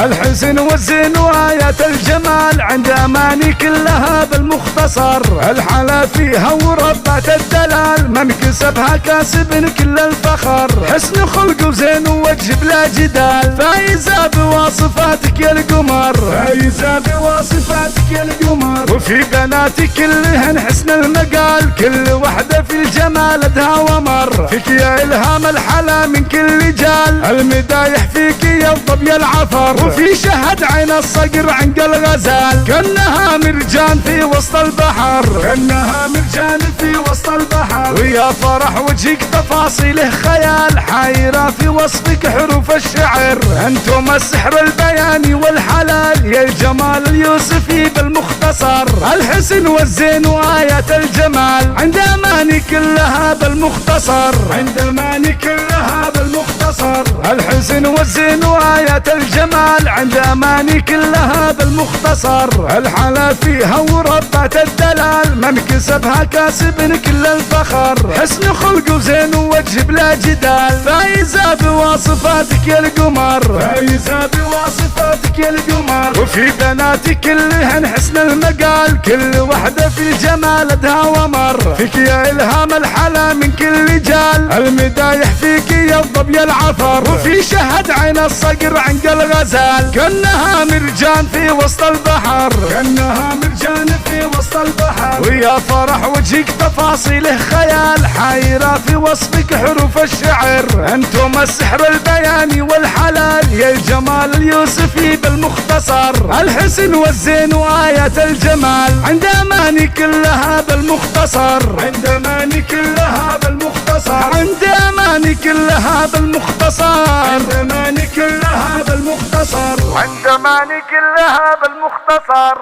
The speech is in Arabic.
الحسن والزين وآيات الجمال عند أماني كلها بالمختصر. الحلا فيها وربات الدلال من كسبها كاسب كل الفخر. حسن خلق وزين ووجه بلا جدال فايزة بوصفاتك يا القمر. فايزة بوصفاتك يا القمر. وفي بناتك كلهن حسن المقال كل وحدة في الجمال ادها ومر. فيك يا إلهام الحلا من كل جال المدايح فيك يضب يا العفر. وفي شهد عين الصقر عنق الغزال كأنها مرجان في وسط البحر. كأنها مرجان في وسط البحر. ويا فرح وجهك تفاصيله خيال حايرة في وصفك حروف الشعر. انتم السحر البياني والحلال يا الجمال اليوسفي بالمختصر. الحسن والزين وآيات الجمال عند أماني كلها بالمختصر. عند أماني كلها بالمختصر. الحسن والزين وآيات الجمال عند أماني كلها بالمختصر. الحلا فيها وربات الدلال من كسبها كاسب كل الفخر. حسن خلق وزين ووجه بلا جدال فايزة بوصفاتك يا القمر. فايزة بوصفاتك يا القمر. وفي بناتك كلهن حسن المقال كل وحدة في الجمال ادها ومر. فيك يا إلهام الحلا من كل جال المدايح فيك يضب يا العفر. وفي شهد عين الصقر عنق الغزال كأنها مرجان في وسط البحر. كأنها مرجان في وسط البحر. ويا فرح وجهك تفاصيله خيال حايرة في وصفك حروف الشعر. انتم السحر البياني والحلال يا الجمال اليوسفي بالمختصر. الحسن والزين وآيات الجمال عند أماني كلها بالمختصر. عند أماني كلها بالمختصر. عند أماني كلها بالمختصر. عند أماني كلها بالمختصر. عند أماني كلها بالمختصر.